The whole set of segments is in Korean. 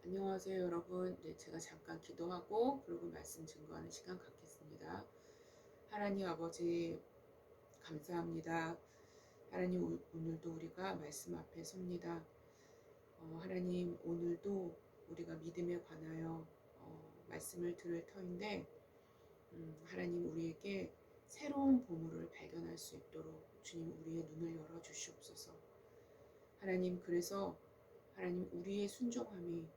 안녕하세요, 여러분. 네, 제가 잠깐 기도하고 그리고 말씀 증거하는 시간 갖겠습니다. 하나님 아버지, 감사합니다. 하나님, 오늘도 우리가 말씀 앞에 섭니다. 하나님, 오늘도 우리가 믿음에 관하여 말씀을 들을 터인데, 하나님 우리에게 새로운 보물을 발견할 수 있도록 주님 우리의 눈을 열어 주시옵소서. 하나님, 그래서 하나님 우리의 순종함이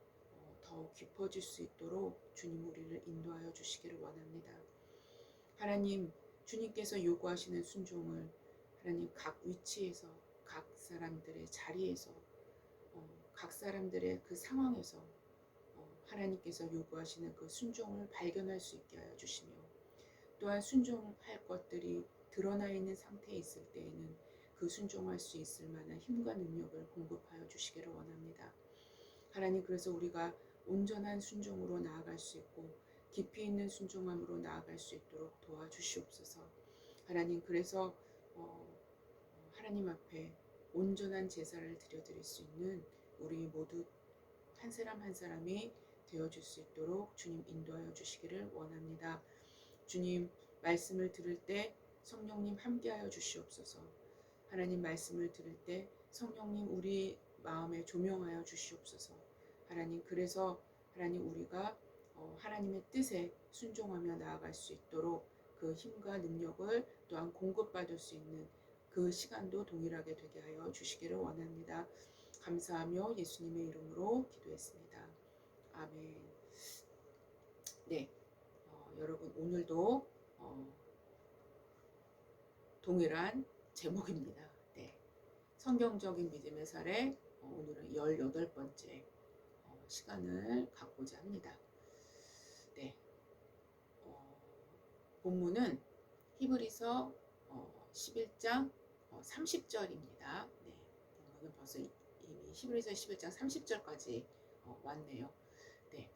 더 깊어질 수 있도록 주님 우리를 인도하여 주시기를 원합니다. 하나님, 주님께서 요구하시는 순종을 하나님 각 위치에서, 각 사람들의 자리에서, 각 사람들의 그 상황에서 하나님께서 요구하시는 그 순종을 발견할 수 있게 하여 주시며, 또한 순종할 것들이 드러나 있는 상태에 있을 때에는 그 순종할 수 있을 만한 힘과 능력을 공급하여 주시기를 원합니다. 하나님, 그래서 우리가 온전한 순종으로 나아갈 수 있고 깊이 있는 순종함으로 나아갈 수 있도록 도와주시옵소서. 하나님, 그래서 하나님 앞에 온전한 제사를 드려드릴 수 있는 우리 모두 한 사람 한 사람이 되어줄 수 있도록 주님 인도하여 주시기를 원합니다. 주님, 말씀을 들을 때 성령님 함께하여 주시옵소서. 하나님, 말씀을 들을 때 성령님 우리 마음에 조명하여 주시옵소서. 하나님, 그래서 하나님 우리가 하나님의 뜻에 순종하며 나아갈 수 있도록 그 힘과 능력을 또한 공급받을 수 있는 그 시간도 동일하게 되게 하여 주시기를 원합니다. 감사하며 예수님의 이름으로 기도했습니다. 아멘. 네, 여러분 오늘도 동일한 제목입니다. 네, 성경적인 믿음의 사례, 오늘은 18번째 시간을 갖고자 합니다. 네, 본문은 히브리서 11장 30절입니다. 네, 본문은 벌써 이미 히브리서 11장 30절까지 왔네요. 네,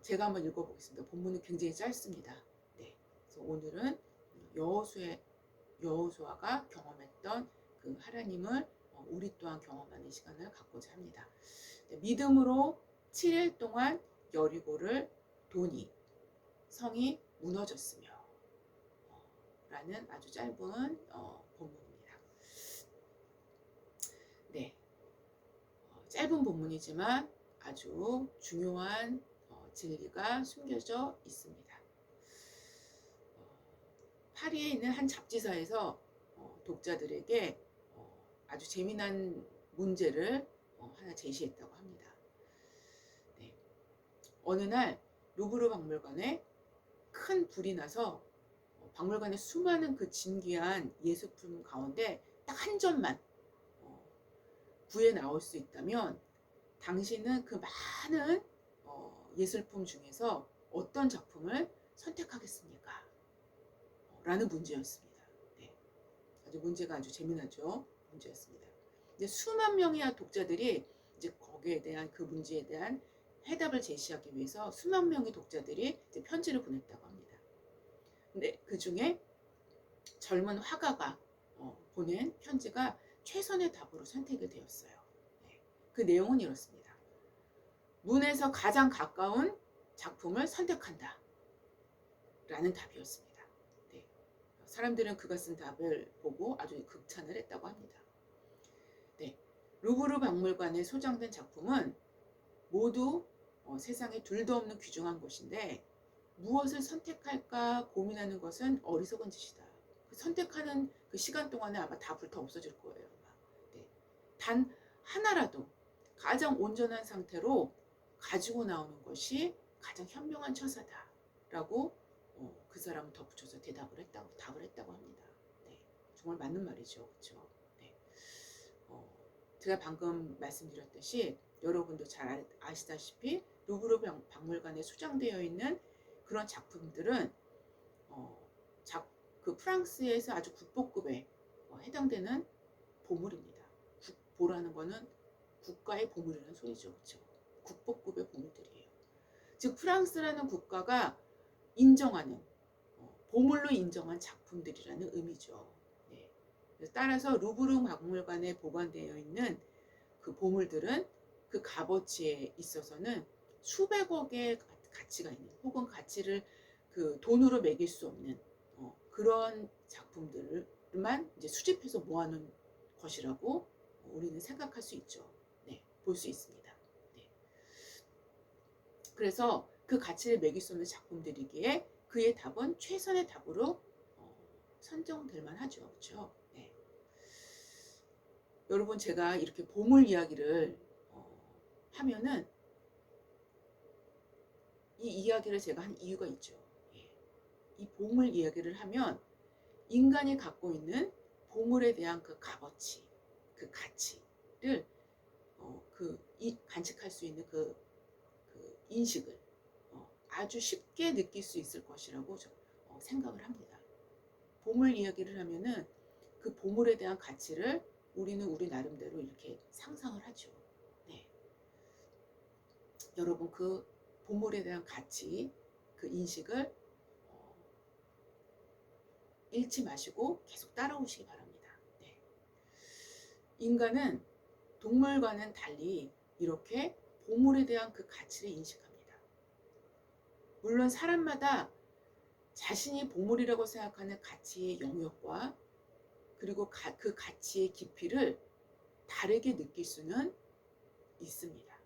제가 한번 읽어보겠습니다. 본문은 굉장히 짧습니다. 네, 그래서 오늘은 여호수아가 경험했던 그 하나님을 우리 또한 경험하는 시간을 갖고자 합니다. 네, 믿음으로 7일 동안 여리고를 도니 성이 무너졌으며 라는 아주 짧은 본문입니다. 네, 짧은 본문이지만 아주 중요한 진리가 숨겨져 있습니다. 파리에 있는 한 잡지사에서 독자들에게 아주 재미난 문제를 하나 제시했다고 합니다. 네. 어느 날 루브르 박물관에 큰 불이 나서 박물관에 수많은 그 진귀한 예술품 가운데 딱 한 점만 구해 나올 수 있다면 당신은 그 많은 예술품 중에서 어떤 작품을 선택하겠습니까? 라는 문제였습니다. 네. 문제가 아주 재미나죠. 문제였습니다. 근데 수만 명의 독자들이 이제 거기에 대한 그 문제에 대한 해답을 제시하기 위해서 수만 명의 독자들이 이제 편지를 보냈다고 합니다. 근데 그 중에 젊은 화가가 보낸 편지가 최선의 답으로 선택이 되었어요. 네. 그 내용은 이렇습니다. 문에서 가장 가까운 작품을 선택한다. 라는 답이었습니다. 네. 사람들은 그가 쓴 답을 보고 아주 극찬을 했다고 합니다. 네. 루브르 박물관에 소장된 작품은 모두 세상에 둘도 없는 귀중한 것인데 무엇을 선택할까 고민하는 것은 어리석은 짓이다. 선택하는 그 시간 동안에 아마 다 불타 없어질 거예요. 네. 단 하나라도 가장 온전한 상태로 가지고 나오는 것이 가장 현명한 처사다라고 그 사람은 덧붙여서 답을 했다고 합니다. 네. 정말 맞는 말이죠, 그렇죠? 네. 제가 방금 말씀드렸듯이 여러분도 잘 아시다시피 루브르 박물관에 수장되어 있는 그런 작품들은 그 프랑스에서 아주 국보급에 해당되는 보물입니다. 국보라는 거는 국가의 보물이라는 소리죠, 그렇죠? 국보급의 보물들이에요. 즉 프랑스라는 국가가 인정하는 보물로 인정한 작품들이라는 의미죠. 네. 따라서 루브르 박물관에 보관되어 있는 그 보물들은 그 값어치에 있어서는 수백억의 가치가 있는, 혹은 가치를 그 돈으로 매길 수 없는 그런 작품들만 이제 수집해서 모아놓은 것이라고 우리는 생각할 수 있죠. 네, 볼 수 있습니다. 네. 그래서 그 가치를 매길 수 없는 작품들이기에 그의 답은 최선의 답으로 선정될 만하죠. 그렇죠? 네. 여러분, 제가 이렇게 보물 이야기를 하면은 이 이야기를 제가 한 이유가 있죠. 예. 이 보물 이야기를 하면 인간이 갖고 있는 보물에 대한 그 값어치, 그 가치를 간직할 수 있는 그 인식을 아주 쉽게 느낄 수 있을 것이라고 생각을 합니다. 보물 이야기를 하면은 그 보물에 대한 가치를 우리는 우리 나름대로 이렇게 상상을 하죠. 네. 여러분, 그 보물에 대한 가치, 그 인식을 잃지 마시고 계속 따라오시기 바랍니다. 네. 인간은 동물과는 달리 이렇게 보물에 대한 그 가치를 인식합니다. 물론 사람마다 자신이 보물이라고 생각하는 가치의 영역과 그리고 그 가치의 깊이를 다르게 느낄 수는 있습니다.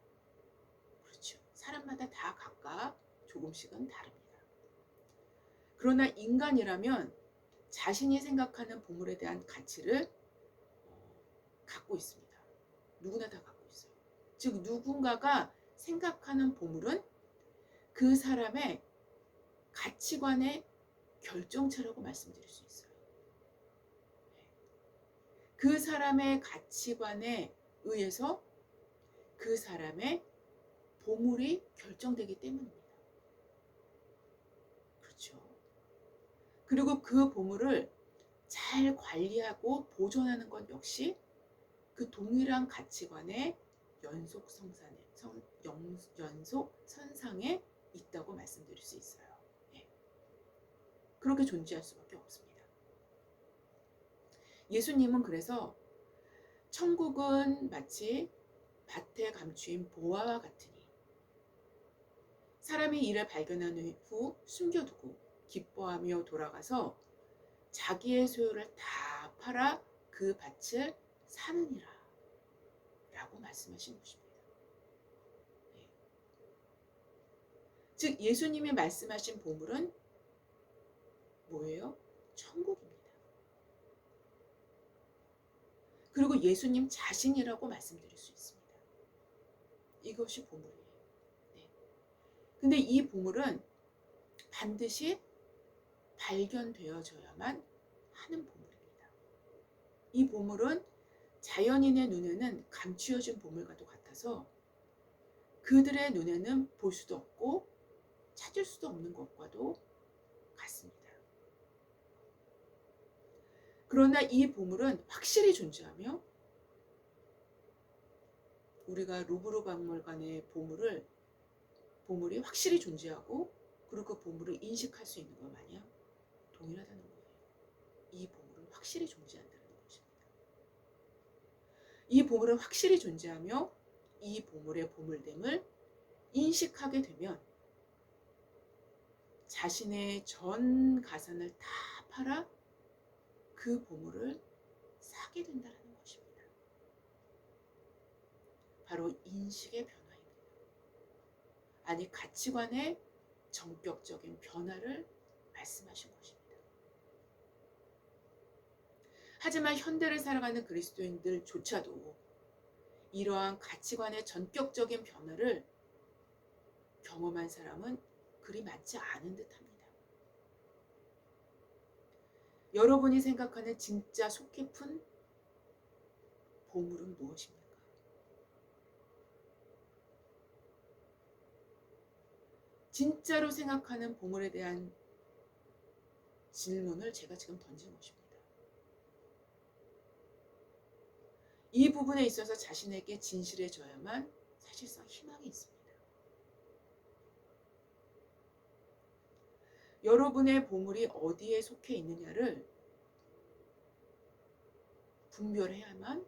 그렇죠. 사람마다 다 각각 조금씩은 다릅니다. 그러나 인간이라면 자신이 생각하는 보물에 대한 가치를 갖고 있습니다. 누구나 다 갖고 있어요. 즉, 누군가가 생각하는 보물은 그 사람의 가치관의 결정체라고 말씀드릴 수 있어요. 그 사람의 가치관에 의해서 그 사람의 보물이 결정되기 때문입니다. 그렇죠. 그리고 그 보물을 잘 관리하고 보존하는 것 역시 그 동일한 가치관의 연속선상에 있다고 말씀드릴 수 있어요. 예. 그렇게 존재할 수밖에 없습니다. 예수님은 그래서 천국은 마치 밭에 감추인 보화와 같으니 사람이 이를 발견한 후 숨겨두고 기뻐하며 돌아가서 자기의 소유를 다 팔아 그 밭을 사느니라 라고 말씀하신 것입니다. 네. 즉, 예수님이 말씀하신 보물은 뭐예요? 천국입니다. 그리고 예수님 자신이라고 말씀드릴 수 있습니다. 이것이 보물이에요. 네. 근데 이 보물은 반드시 발견되어져야만 하는 보물입니다. 이 보물은 자연인의 눈에는 감추어진 보물과도 같아서 그들의 눈에는 볼 수도 없고 찾을 수도 없는 것과도 같습니다. 그러나 이 보물은 확실히 존재하며 우리가 루브르 박물관의 보물이 확실히 존재하고 그리고 그 보물을 인식할 수 있는 것 마냥 동일하다는 거예요. 이 보물은 확실히 존재한다는 것입니다. 이 보물은 확실히 존재하며 이 보물의 보물됨을 인식하게 되면 자신의 전 가산을 다 팔아 그 보물을 사게 된다는 것입니다. 바로 인식의 변화입니다. 아니, 가치관의 전격적인 변화를 말씀하신 것입니다. 하지만 현대를 살아가는 그리스도인들조차도 이러한 가치관의 전격적인 변화를 경험한 사람은 그리 많지 않은 듯합니다. 여러분이 생각하는 진짜 속 깊은 보물은 무엇입니까? 진짜로 생각하는 보물에 대한 질문을 제가 지금 던진 것입니다. 이 부분에 있어서 자신에게 진실해져야만 사실상 희망이 있습니다. 여러분의 보물이 어디에 속해 있느냐를 분별해야만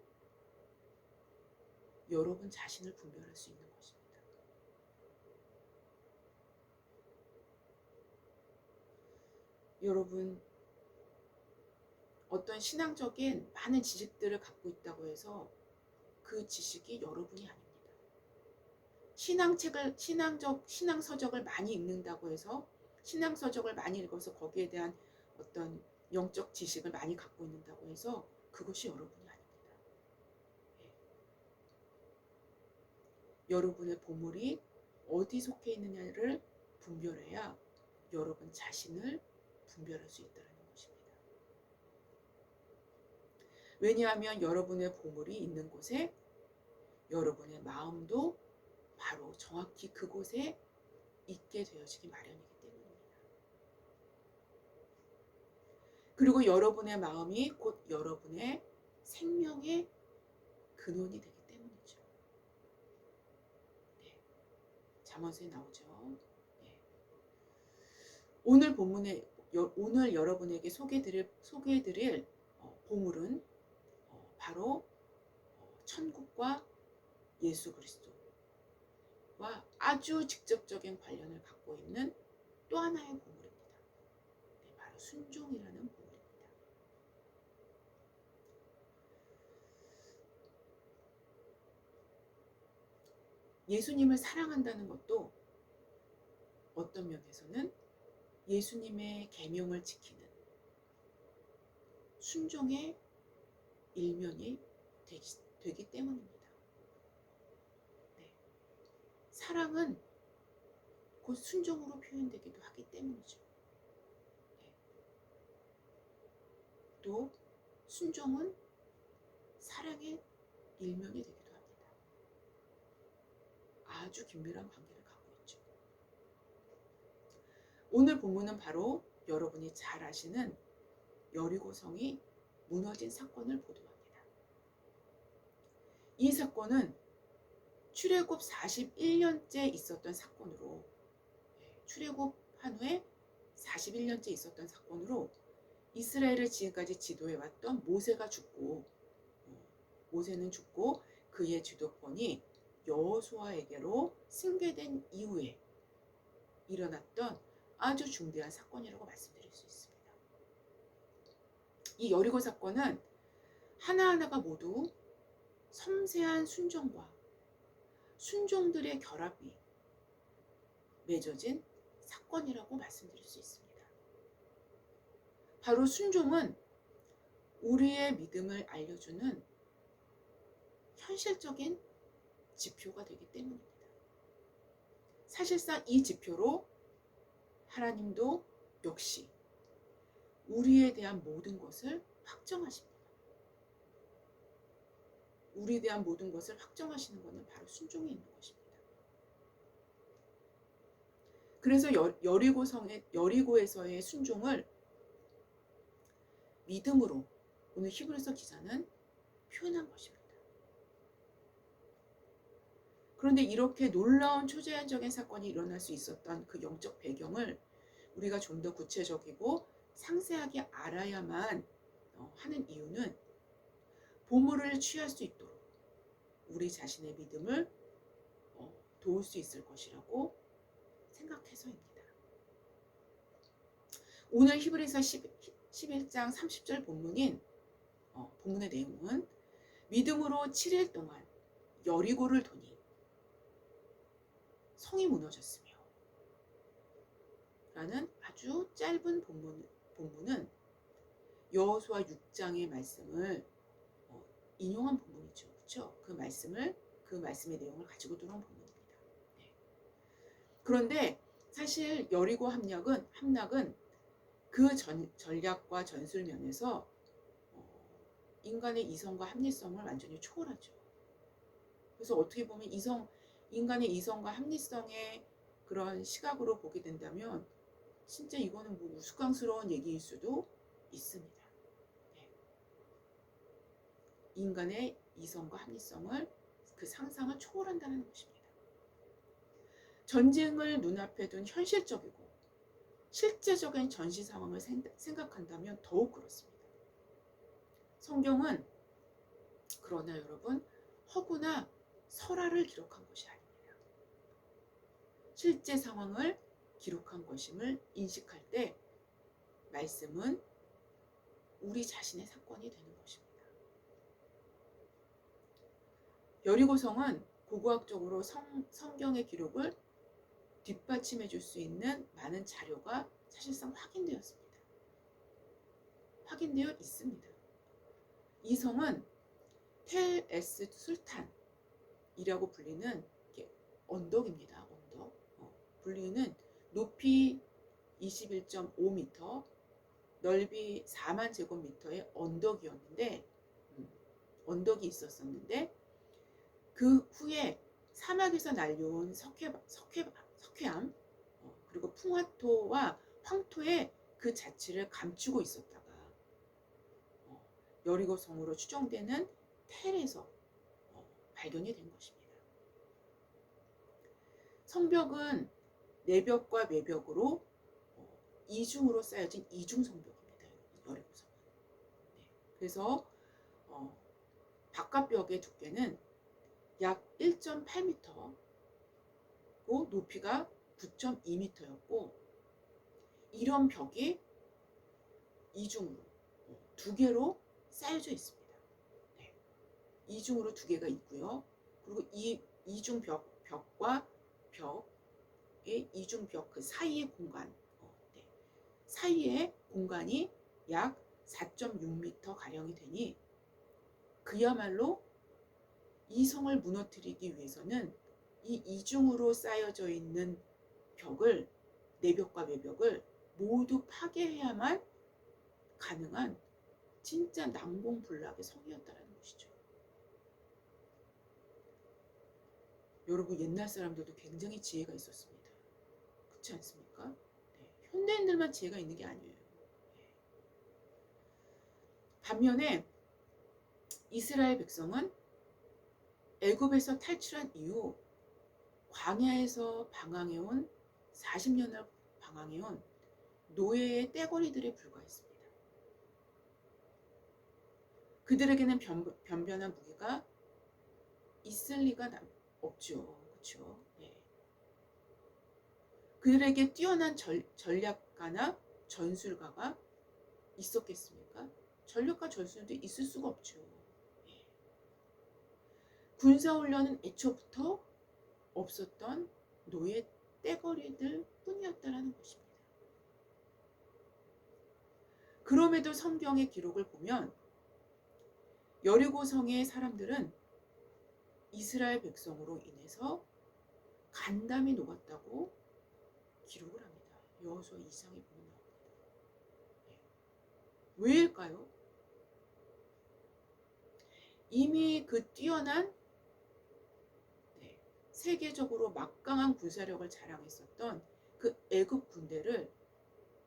여러분 자신을 분별할 수 있는 것입니다. 여러분, 어떤 신앙적인 많은 지식들을 갖고 있다고 해서 그 지식이 여러분이 아닙니다. 신앙서적을 많이 읽는다고 해서, 신앙서적을 많이 읽어서 거기에 대한 어떤 영적 지식을 많이 갖고 있는다고 해서 그것이 여러분이 아닙니다. 예. 여러분의 보물이 어디 속해 있느냐를 분별해야 여러분 자신을 분별할 수 있다는 것입니다. 왜냐하면 여러분의 보물이 있는 곳에 여러분의 마음도 바로 정확히 그곳에 있게 되어지기 마련이기 때문입니다. 그리고 여러분의 마음이 곧 여러분의 생명의 근원이 되기 때문이죠. 네. 잠언서에 나오죠. 네. 오늘 여러분에게 소개해드릴 보물은 바로 천국과 예수 그리스도와 아주 직접적인 관련을 갖고 있는 또 하나의 보물입니다. 네, 바로 순종이라는 보물입니다. 예수님을 사랑한다는 것도 어떤 면에서는 예수님의 계명을 지키는 순종의 일면이 되기 때문입니다. 네. 사랑은 곧 순종으로 표현되기도 하기 때문이죠. 네. 또 순종은 사랑의 일면이 되기도 합니다. 아주 긴밀한 관계를 갖고 있죠. 오늘 본문은 바로 여러분이 잘 아시는 여리고성이 무너진 사건을 보도합니다. 이 사건은 출애굽 41년째 있었던 사건으로, 출애굽한 후에 41년째 있었던 사건으로 이스라엘을 지금까지 지도해왔던 모세는 죽고 그의 주도권이 여호수아에게로 승계된 이후에 일어났던 아주 중대한 사건이라고 말씀드릴 수 있습니다. 이 여리고 사건은 하나하나가 모두 섬세한 순종과 순종들의 결합이 맺어진 사건이라고 말씀드릴 수 있습니다. 바로 순종은 우리의 믿음을 알려주는 현실적인 지표가 되기 때문입니다. 사실상 이 지표로 하나님도 역시 우리에 대한 모든 것을 확정하십니다. 우리에 대한 모든 것을 확정하시는 것은 바로 순종이 있는 것입니다. 그래서 여리고에서의 순종을 믿음으로 오늘 히브리서 기자는 표현한 것입니다. 그런데 이렇게 놀라운 초자연적인 사건이 일어날 수 있었던 그 영적 배경을 우리가 좀 더 구체적이고 상세하게 알아야만 하는 이유는 보물을 취할 수 있도록 우리 자신의 믿음을 도울 수 있을 것이라고 생각해서입니다. 오늘 히브리서 11장 30절 본문의 내용은 믿음으로 7일 동안 여리고를 도니 성이 무너졌으며 라는 아주 짧은 본문은 여호수아 6장의 말씀을 인용한 본문이죠. 그렇죠? 그 말씀의 내용을 가지고 들어온 본문입니다. 네. 그런데 사실 여리고 함락은 그 전략과 전술 면에서 인간의 이성과 합리성을 완전히 초월하죠. 그래서 어떻게 보면 인간의 이성과 합리성의 그런 시각으로 보게 된다면 진짜 이거는 뭐 우스꽝스러운 얘기일 수도 있습니다. 네. 인간의 이성과 합리성을 그 상상을 초월한다는 것입니다. 전쟁을 눈앞에 둔 현실적이고 실제적인 전시 상황을 생각한다면 더욱 그렇습니다. 성경은 그러나 여러분 허구나 설화를 기록한 것이 아닙니다. 실제 상황을 기록한 것임을 인식할 때 말씀은 우리 자신의 사건이 되는 것입니다. 여리고성은 고고학적으로 성경의 기록을 뒷받침해 줄 수 있는 많은 자료가 사실상 확인되었습니다. 확인되어 있습니다. 이 성은 텔 에스 술탄이라고 불리는 언덕입니다. 언덕. 불리는 높이 21.5m, 넓이 4만 제곱미터의 언덕이었는데 언덕이 있었었는데 그 후에 사막에서 날려온 석회암 그리고 풍화토와 황토에 그 자취를 감추고 있었다가 여리고 성으로 추정되는 텔에서 발견이 된 것입니다. 성벽은 내벽과 외벽으로 이중으로 쌓여진 이중 성벽입니다. 여리고 성은. 네. 그래서 바깥벽의 두께는 약 1.8m고 높이가 9.2m였고 이런 벽이 이중으로 두 개로 쌓여져 있습니다. 네. 이중으로 두 개가 있고요. 그리고 이 이중 벽과 벽의 이중 벽 그 사이의 공간 네. 사이의 공간이 약 4.6m 가량이 되니 그야말로 이 성을 무너뜨리기 위해서는 이 이중으로 쌓여져 있는 벽을 내벽과 외벽을 모두 파괴해야만 가능한 진짜 난공불락의 성이었다는 것이죠. 여러분 옛날 사람들도 굉장히 지혜가 있었습니다. 그렇지 않습니까? 네. 현대인들만 지혜가 있는 게 아니에요. 네. 반면에 이스라엘 백성은 애굽에서 탈출한 이후 광야에서 방황해온 40년을 방황해온 노예의 떼거리들에 불과했습니다. 그들에게는 변변한 무기가 있을 리가 없죠. 그렇죠? 네. 그들에게 뛰어난 전략가나 전술가가 있었겠습니까? 전략가 전술도 있을 수가 없죠. 네. 군사훈련은 애초부터 없었던 노예 떼거리들 뿐이었다라는 것입니다. 그럼에도 성경의 기록을 보면 여리고성의 사람들은 이스라엘 백성으로 인해서 간담이 녹았다고 기록을 합니다. 여호수아 2장에 보면 나옵니다. 네. 왜일까요? 이미 그 뛰어난 세계적으로 막강한 군사력을 자랑했었던 그 애굽 군대를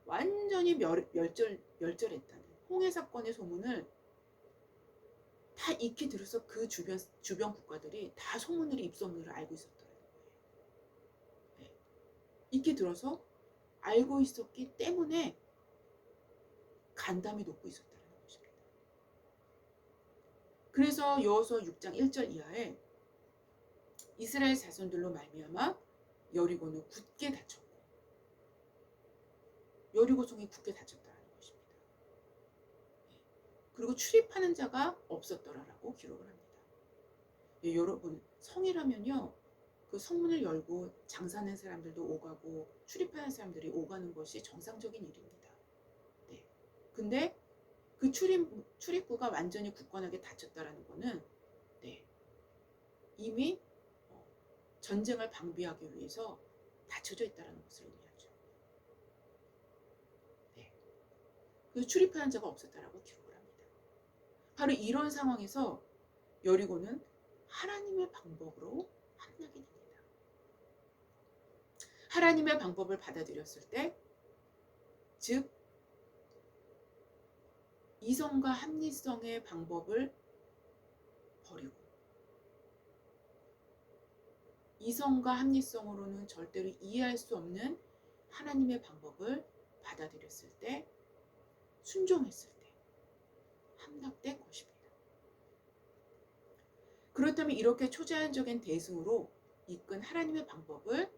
완전히 멸절했다는 홍해 사건의 소문을 다 익히 들어서 그 주변 국가들이 다 입소문을 알고 있었더라는 거예요. 네. 익히 들어서 알고 있었기 때문에 간담이 높고 있었다는 것입니다. 그래서 여호수아 6장 1절 이하에 이스라엘 자손들로 말미암아 여리고는 굳게 닫혔고 여리고성이 굳게 닫혔다는 것입니다. 그리고 출입하는 자가 없었더라라고 기록을 합니다. 예, 여러분 성이라면요 그 성문을 열고 장사하는 사람들도 오가고 출입하는 사람들이 오가는 것이 정상적인 일입니다. 네. 근데 그 출입구가 완전히 굳건하게 닫혔다라는 것은 네, 이미 전쟁을 방비하기 위해서 닫혀져 있다는 것을 의미하죠. 네. 그래서 출입하는 자가 없었다라고 기록을 합니다. 바로 이런 상황에서 여리고는 하나님의 방법으로 함락이 됩니다. 하나님의 방법을 받아들였을 때, 즉 이성과 합리성의 방법을 버리고 이성과 합리성으로는 절대로 이해할 수 없는 하나님의 방법을 받아들였을 때, 순종했을 때 함락된 것입니다. 그렇다면 이렇게 초자연적인 대승으로 이끈 하나님의 방법을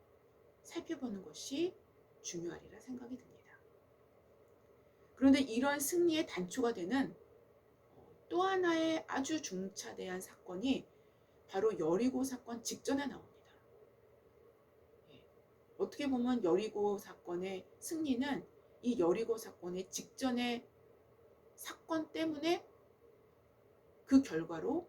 살펴보는 것이 중요하리라 생각이 듭니다. 그런데 이런 승리의 단초가 되는 또 하나의 아주 중차대한 사건이 바로 여리고 사건 직전에 나옵니다. 어떻게 보면 여리고 사건의 승리는 이 여리고 사건의 직전의 사건 때문에 그 결과가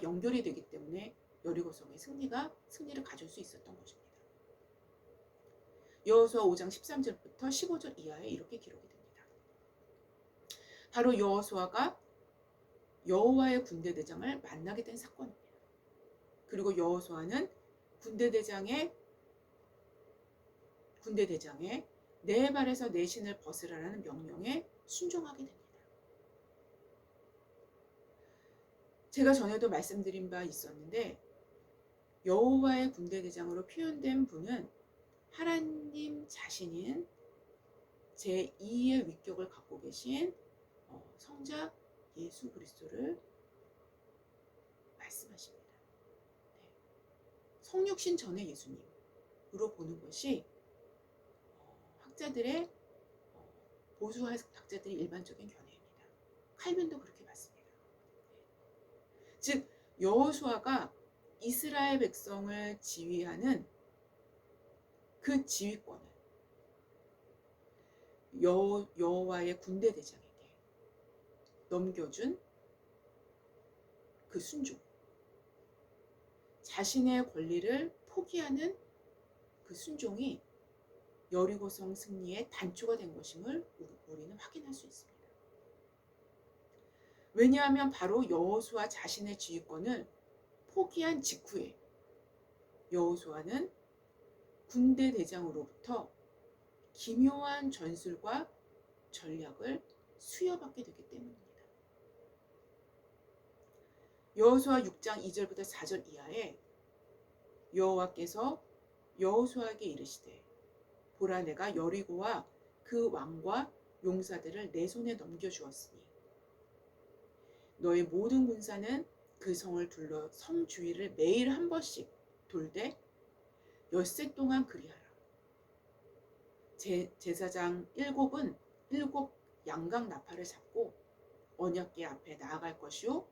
연결이 되기 때문에 여리고성의 승리를 가질 수 있었던 것입니다. 여호수아 5장 13절부터 15절 이하에 이렇게 기록이 됩니다. 바로 여호수아가 여호와의 군대 대장을 만나게 된 사건입니다. 그리고 여호수아는 군대 대장의 내 발에서 내 신을 벗으라라는 명령에 순종하게 됩니다. 제가 전에도 말씀드린 바 있었는데 여호와의 군대 대장으로 표현된 분은 하나님 자신인 제2의 위격을 갖고 계신 성자 예수 그리스도를 말씀하십니다. 네. 성육신 전의 예수님으로 보는 것이 보수 학자들의 일반적인 견해입니다. 칼빈도 그렇게 봤습니다. 즉 여호수아가 이스라엘 백성을 지휘하는 그 지휘권을 여호와의 군대 대장에게 넘겨준 그 순종, 자신의 권리를 포기하는 그 순종이 여리고성 승리의 단초가 된 것임을 우리는 확인할 수 있습니다. 왜냐하면 바로 여호수아 자신의 지휘권을 포기한 직후에 여호수아는 군대 대장으로부터 기묘한 전술과 전략을 수여받게 되기 때문입니다. 여호수아 6장 2절부터 4절 이하에 여호와께서 여호수아에게 이르시되 보라 내가 여리고와 그 왕과 용사들을 내 손에 넘겨주었으니 너의 모든 군사는 그 성을 둘러 성 주위를 매일 한 번씩 돌되 엿새 동안 그리하라. 제사장 7은 7 양각 나팔을 잡고 언약궤 앞에 나아갈 것이요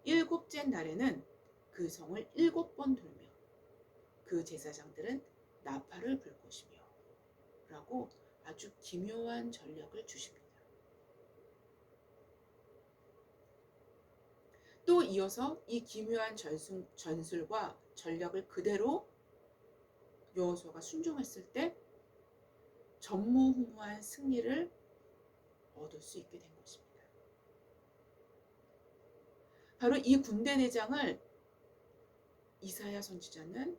7째 날에는 그 성을 7번 돌며 그 제사장들은 나팔을 불 것이며 라고 아주 기묘한 전략을 주십니다. 또 이어서 이 기묘한 전술과 전략을 그대로 여호수아가 순종했을 때 전무후무한 승리를 얻을 수 있게 된 것입니다. 바로 이 군대 대장을 이사야 선지자는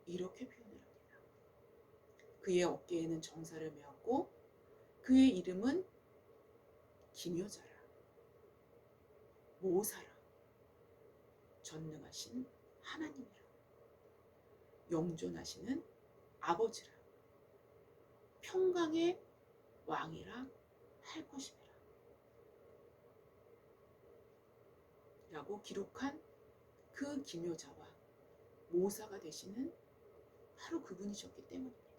이렇게 표현을 합니다. 그의 어깨에는 정사를 메었고 그의 이름은 기묘자라, 모사라, 전능하신 하나님이라, 영존하시는 아버지라, 평강의 왕이라 할 것이라 라고 기록한 그 기묘자와 모사가 되시는 바로 그분이셨기 때문입니다.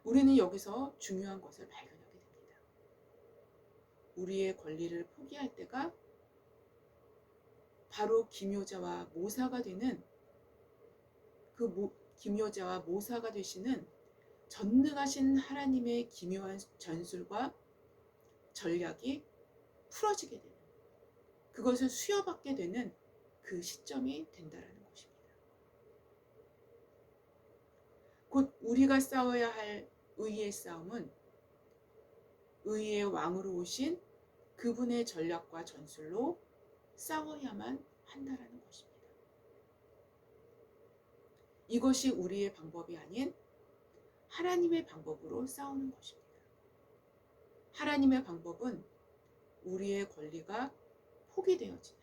우리는 여기서 중요한 것을 발견하게 됩니다. 우리의 권리를 포기할 때가 바로 기묘자와 모사가 되는 기묘자와 모사가 되시는 전능하신 하나님의 기묘한 전술과 전략이 풀어지게 되는, 그것을 수여받게 되는 그 시점이 된다라는 것입니다. 곧 우리가 싸워야 할 의의 싸움은 의의 왕으로 오신 그분의 전략과 전술로 싸워야만 한다라는 것입니다. 이것이 우리의 방법이 아닌 하나님의 방법으로 싸우는 것입니다. 하나님의 방법은 우리의 권리가 포기되어지는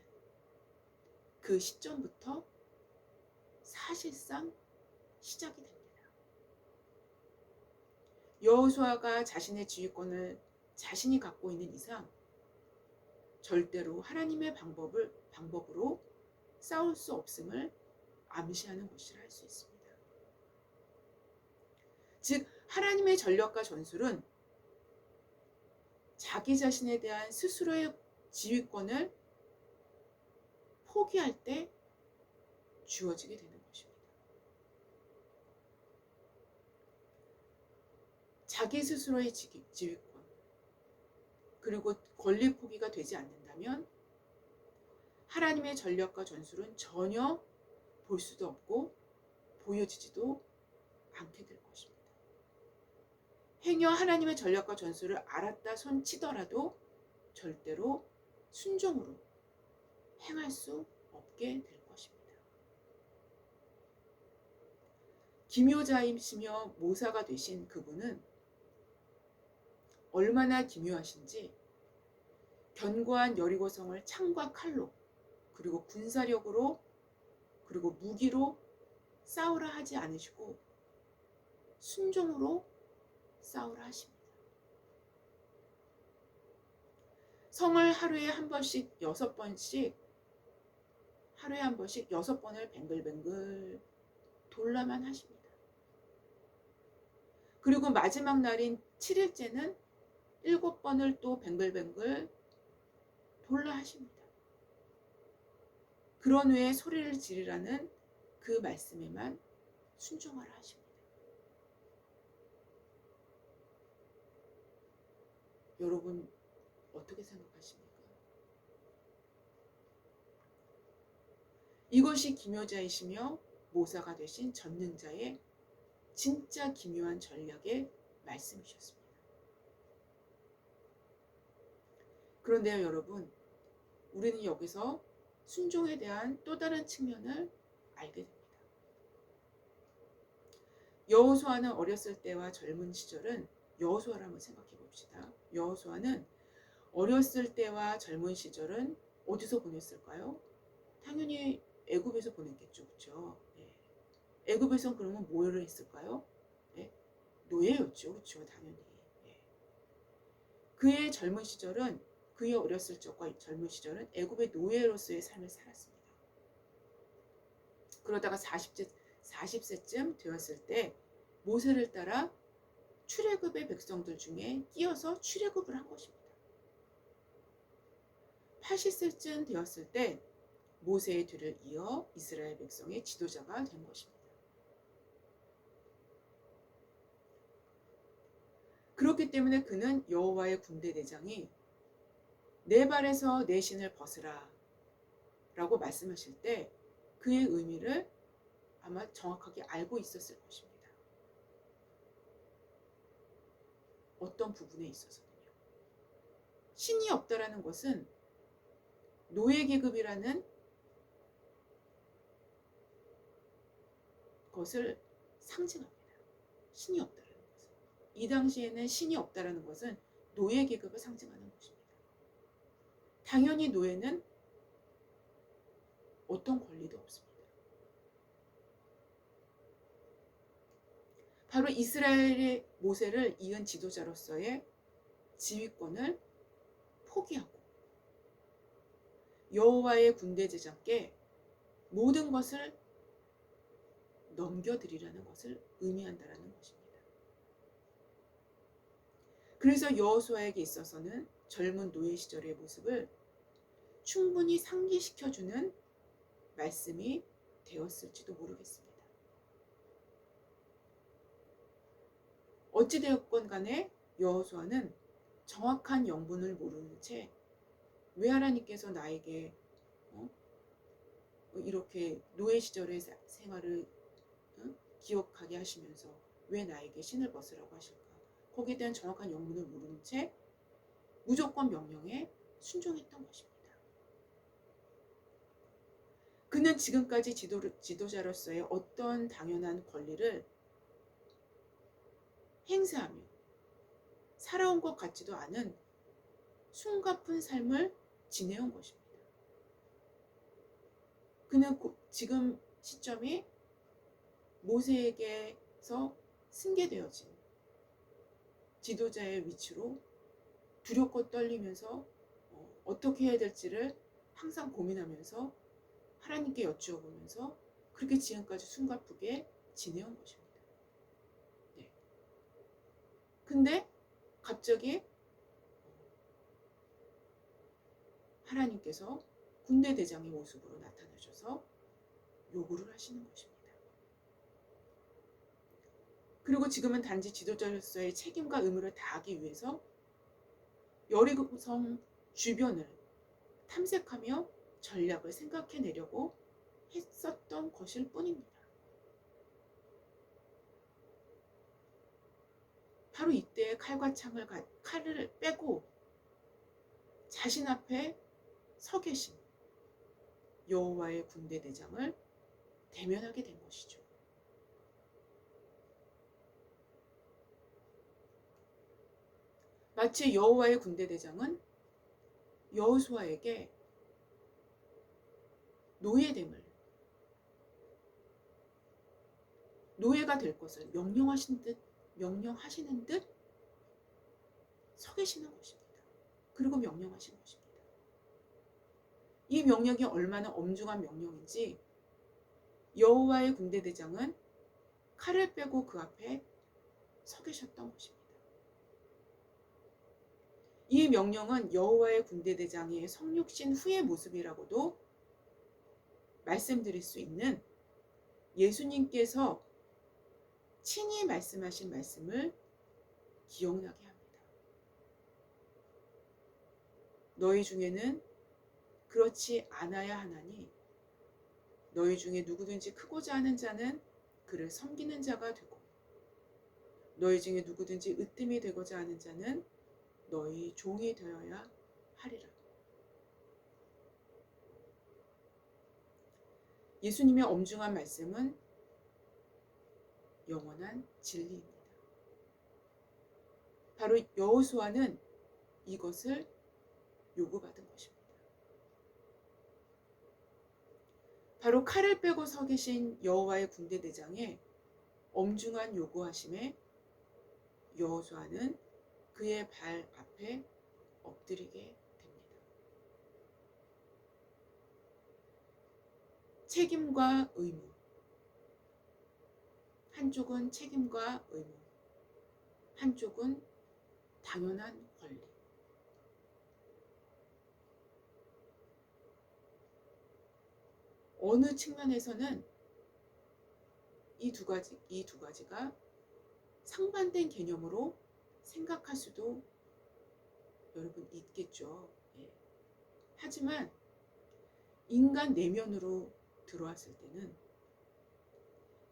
그 시점부터 사실상 시작이 됩니다. 여호수아가 자신의 지휘권을 자신이 갖고 있는 이상 절대로 하나님의 방법으로 싸울 수 없음을 암시하는 것이라 할 수 있습니다. 즉 하나님의 전략과 전술은 자기 자신에 대한 스스로의 지휘권을 포기할 때 주어지게 되는 것입니다. 자기 스스로의 지휘권 그리고 권리 포기가 되지 않는다면 하나님의 전략과 전술은 전혀 볼 수도 없고 보여지지도 않게 될 것입니다. 행여 하나님의 전략과 전술을 알았다 손치더라도 절대로 순종으로 행할 수 없게 될 것입니다. 기묘자이시며 모사가 되신 그분은 얼마나 기묘하신지 견고한 여리고성을 창과 칼로 그리고 군사력으로 그리고 무기로 싸우라 하지 않으시고 순종으로 싸우라 하십니다. 성을 하루에 한 번씩 6번씩 하루에 한 번씩 6번을 뱅글뱅글 돌라만 하십니다. 그리고 마지막 날인 7일째는 7번을 또 뱅글뱅글 돌라 하십니다. 그런 후에 소리를 지르라는 그 말씀에만 순종하라 하십니다. 여러분 어떻게 생각하십니까? 이것이 기묘자이시며 모사가 되신 전능자의 진짜 기묘한 전략의 말씀이셨습니다. 그런데요 여러분, 우리는 여기서 순종에 대한 또 다른 측면을 알게 됩니다. 여호수아는 어렸을 때와 젊은 시절은 여호수아를 한번 생각해 봅시다. 여호수아는 어렸을 때와 젊은 시절은 어디서 보냈을까요? 당연히 애굽에서 보냈겠죠. 그렇죠? 네. 애굽에서는 그러면 뭐를 했을까요? 네. 노예였죠. 그렇죠. 당연히. 네. 그의 젊은 시절은 그의 어렸을 적과 젊은 시절은 애굽의 노예로서의 삶을 살았습니다. 그러다가 40세쯤 되었을 때 모세를 따라 출애굽의 백성들 중에 끼어서 출애굽을 한 것입니다. 80세쯤 되었을 때 모세의 뒤를 이어 이스라엘 백성의 지도자가 된 것입니다. 그렇기 때문에 그는 여호와의 군대 대장이 내 발에서 내 신을 벗으라 라고 말씀하실 때 그의 의미를 아마 정확하게 알고 있었을 것입니다. 어떤 부분에 있어서는요. 신이 없다라는 것은 노예 계급이라는 것을 상징합니다. 신이 없다라는 것은. 이 당시에는 신이 없다라는 것은 노예 계급을 상징하는 것입니다. 당연히 노예는 어떤 권리도 없습니다. 바로 이스라엘의 모세를 이은 지도자로서의 지휘권을 포기하고 여호와의 군대 제장께 모든 것을 넘겨드리라는 것을 의미한다라는 것입니다. 그래서 여호수아에게 있어서는 젊은 노예 시절의 모습을 충분히 상기시켜주는 말씀이 되었을지도 모르겠습니다. 어찌되었건 간에 여호수아는 정확한 영분을 모르는 채 왜 하나님께서 나에게 이렇게 노예 시절의 생활을 기억하게 하시면서 왜 나에게 신을 벗으라고 하실까? 거기에 대한 정확한 영문을 모르는 채 무조건 명령에 순종했던 것입니다. 그는 지금까지 지도자로서의 어떤 당연한 권리를 행사하며 살아온 것 같지도 않은 숨가쁜 삶을 지내온 것입니다. 그는 지금 시점이 모세에게서 승계되어진 지도자의 위치로 두렵고 떨리면서 어떻게 해야 될지를 항상 고민하면서 하나님께 여쭈어보면서 그렇게 지금까지 숨가쁘게 지내온 것입니다. 네. 근데 갑자기 하나님께서 군대 대장의 모습으로 나타나셔서 요구를 하시는 것입니다. 그리고 지금은 단지 지도자로서의 책임과 의무를 다하기 위해서 여리고성 주변을 탐색하며 전략을 생각해내려고 했었던 것일 뿐입니다. 바로 이때 칼을 빼고 자신 앞에 서 계신 여호와의 군대 대장을 대면하게 된 것이죠. 마치 여호와의 군대 대장은 여호수아에게 노예가 될 것을 명령하시는 듯 서 계시는 것입니다. 그리고 명령하시는 것입니다. 이 명령이 얼마나 엄중한 명령인지 여호와의 군대 대장은 칼을 빼고 그 앞에 서 계셨던 것입니다. 이 명령은 여호와의 군대 대장의 성육신 후의 모습이라고도 말씀드릴 수 있는 예수님께서 친히 말씀하신 말씀을 기억나게 합니다. 너희 중에는 그렇지 않아야 하나니 너희 중에 누구든지 크고자 하는 자는 그를 섬기는 자가 되고 너희 중에 누구든지 으뜸이 되고자 하는 자는 너희 종이 되어야 하리라. 예수님의 엄중한 말씀은 영원한 진리입니다. 바로 여호수아는 이것을 요구받은 것입니다. 바로 칼을 빼고 서 계신 여호와의 군대 대장의 엄중한 요구하심에 여호수아는 그의 발 앞에 엎드리게 됩니다. 책임과 의무, 한쪽은 책임과 의무, 한쪽은 당연한 권리. 어느 측면에서는 이 두 가지가 상반된 개념으로 생각할 수도 여러분 있겠죠. 예. 하지만 인간 내면으로 들어왔을 때는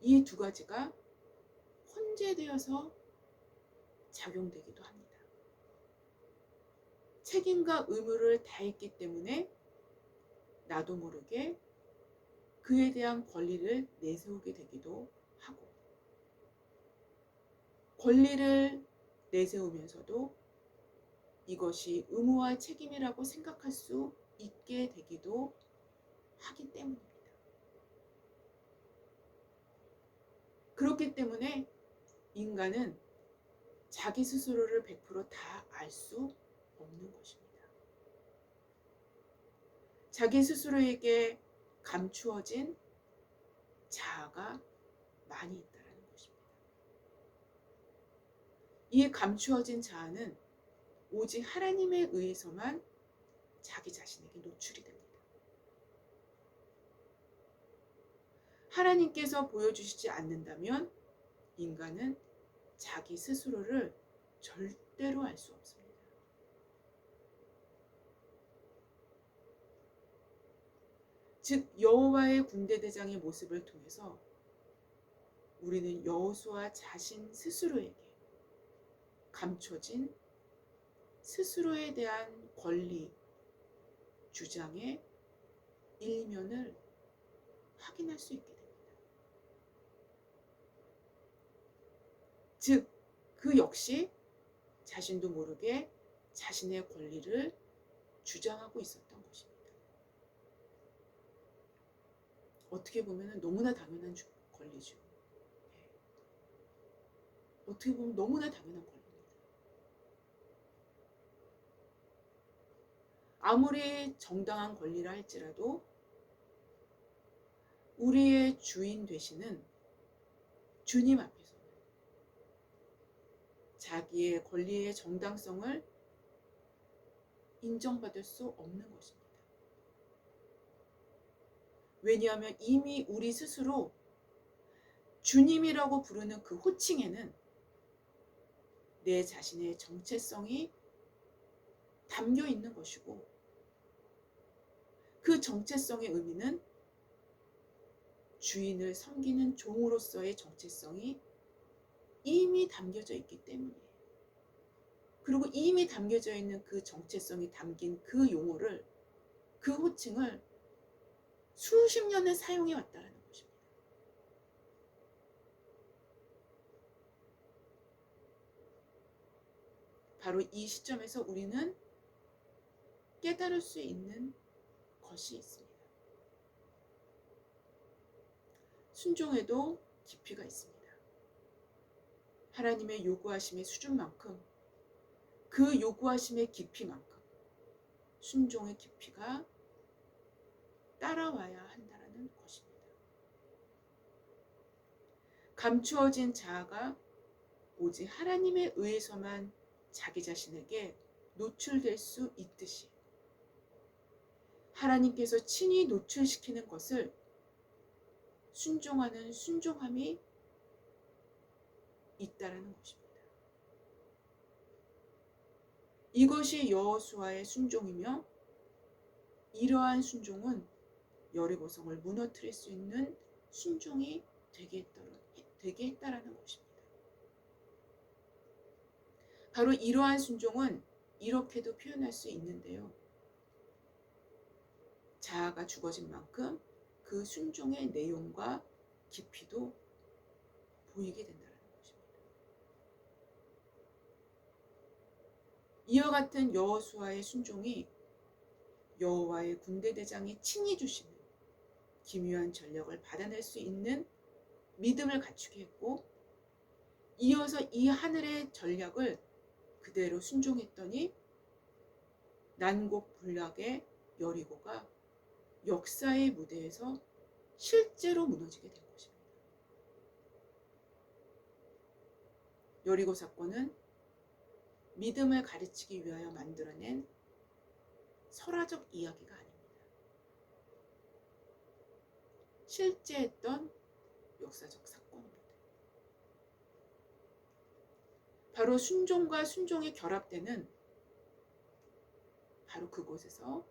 이 두 가지가 혼재되어서 작용되기도 합니다. 책임과 의무를 다했기 때문에 나도 모르게 그에 대한 권리를 내세우게 되기도 하고, 권리를 내세우면서도 이것이 의무와 책임이라고 생각할 수 있게 되기도 하기 때문입니다. 그렇기 때문에 인간은 자기 스스로를 100% 다 알 수 없는 것입니다. 자기 스스로에게 감추어진 자아가 많이 있다는 것입니다. 이 감추어진 자아는 오직 하나님에 의해서만 자기 자신에게 노출이 됩니다. 하나님께서 보여주시지 않는다면 인간은 자기 스스로를 절대로 알 수 없습니다. 즉 여호와의 군대 대장의 모습을 통해서 우리는 여호수아 자신 스스로에게 감춰진 스스로에 대한 권리, 주장의 일면을 확인할 수 있게 됩니다. 즉, 그 역시 자신도 모르게 자신의 권리를 주장하고 있었던 것입니다. 어떻게 보면 너무나 당연한 권리죠. 네. 어떻게 보면 너무나 당연한 권리입니다. 아무리 정당한 권리라 할지라도 우리의 주인 되시는 주님 앞에서는 자기의 권리의 정당성을 인정받을 수 없는 것입니다. 왜냐하면 이미 우리 스스로 주님이라고 부르는 그 호칭에는 내 자신의 정체성이 담겨 있는 것이고, 그 정체성의 의미는 주인을 섬기는 종으로서의 정체성이 이미 담겨져 있기 때문이에요. 그리고 이미 담겨져 있는 그 정체성이 담긴 그 용어를, 그 호칭을 수십 년을 사용해 왔다는 것입니다. 바로 이 시점에서 우리는 깨달을 수 있는 것이 있습니다. 순종에도 깊이가 있습니다. 하나님의 요구하심의 수준만큼, 그 요구하심의 깊이만큼 순종의 깊이가 따라와야 한다는 것입니다. 감추어진 자아가 오직 하나님에 의해서만 자기 자신에게 노출될 수 있듯이 하나님께서 친히 노출시키는 것을 순종하는 순종함이 있다라는 것입니다. 이것이 여호수아의 순종이며, 이러한 순종은 여리고성을 무너뜨릴 수 있는 순종이 되게 했다라는 것입니다. 바로 이러한 순종은 이렇게도 표현할 수 있는데요. 자아가 죽어진 만큼 그 순종의 내용과 깊이도 보이게 된다는 것입니다. 이와 같은 여호수아의 순종이 여호와의 군대 대장이 친히 주시는 기묘한 전력을 받아낼 수 있는 믿음을 갖추게 했고, 이어서 이 하늘의 전략을 그대로 순종했더니 난곡불락의 여리고가 역사의 무대에서 실제로 무너지게 된 것입니다. 여리고 사건은 믿음을 가르치기 위하여 만들어낸 설화적 이야기가 아닙니다. 실제 했던 역사적 사건입니다. 바로 순종과 순종이 결합되는 바로 그곳에서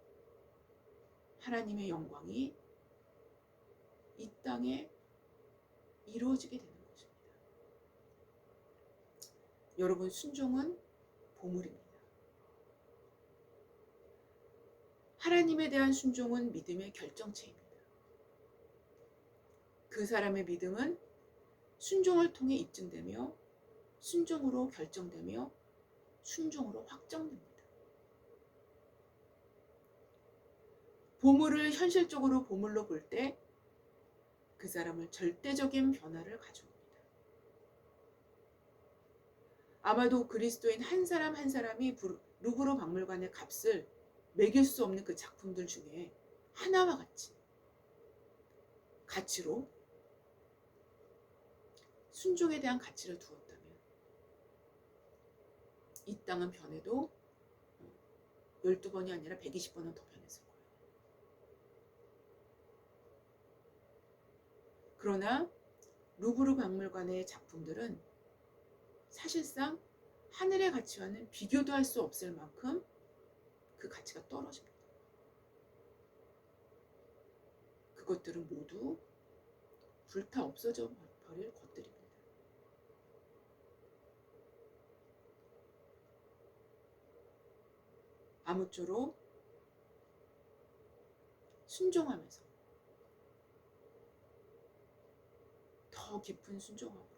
하나님의 영광이 이 땅에 이루어지게 되는 것입니다. 여러분, 순종은 보물입니다. 하나님에 대한 순종은 믿음의 결정체입니다. 그 사람의 믿음은 순종을 통해 입증되며, 순종으로 결정되며, 순종으로 확정됩니다. 보물을 현실적으로 보물로 볼 때 그 사람을 절대적인 변화를 가져옵니다. 아마도 그리스도인 한 사람 한 사람이 루브르 박물관의 값을 매길 수 없는 그 작품들 중에 하나와 같이 가치로, 순종에 대한 가치를 두었다면 이 땅은 변해도 12번이 아니라 120번은 더 변했을 거예요. 그러나 루브르 박물관의 작품들은 사실상 하늘의 가치와는 비교도 할 수 없을 만큼 그 가치가 떨어집니다. 그것들은 모두 불타 없어져 버릴 것들입니다. 아무쪼록 순종하면서 더 깊은 순종함으로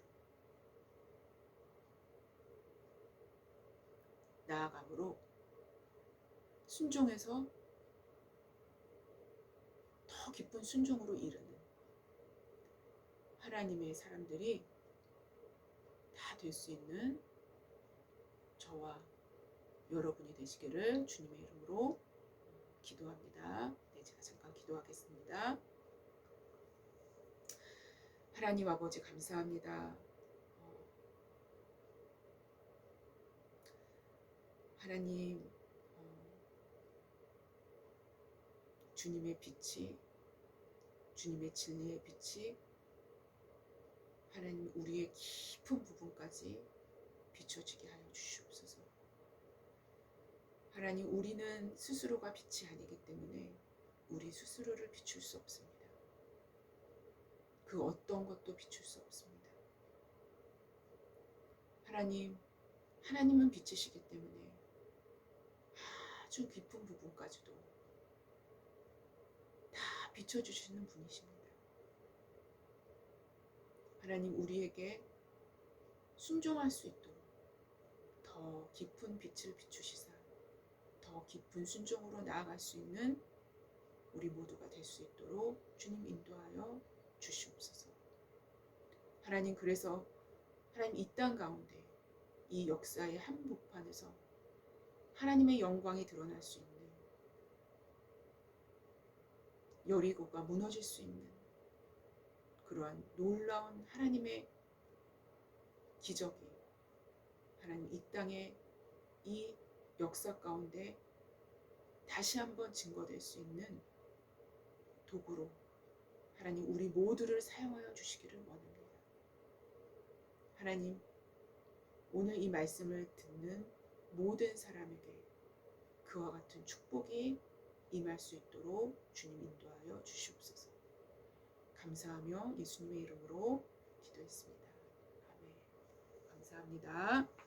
나아감으로 순종해서 더 깊은 순종으로 이르는 하나님의 사람들이 다 될 수 있는 저와 여러분이 되시기를 주님의 이름으로 기도합니다. 네, 제가 잠깐 기도하겠습니다. 하나님 아버지 감사합니다. 하나님, 주님의 빛이, 주님의 진리의 빛이 하나님 우리의 깊은 부분까지 비춰지게 하여 주시옵소서. 하나님, 우리는 스스로가 빛이 아니기 때문에 우리 스스로를 비출 수 없습니다. 그 어떤 것도 비출 수 없습니다. 하나님, 하나님은 빛이시기 때문에 아주 깊은 부분까지도 다 비춰주시는 분이십니다. 하나님, 우리에게 순종할 수 있도록 더 깊은 빛을 비추시사 더 깊은 순종으로 나아갈 수 있는 우리 모두가 될 수 있도록 주님 인도하여 주시옵소서. 하나님, 그래서 하나님 이 땅 가운데 이 역사의 한복판에서 하나님의 영광이 드러날 수 있는, 여리고가 무너질 수 있는 그러한 놀라운 하나님의 기적이 하나님 이 땅의 이 역사 가운데 다시 한번 증거될 수 있는 도구로 하나님 우리 모두를 사용하여 주시기를 원합니다. 하나님, 오늘 이 말씀을 듣는 모든 사람에게 그와 같은 축복이 임할 수 있도록 주님 인도하여 주시옵소서. 감사하며 예수님의 이름으로 기도했습니다. 아멘. 감사합니다.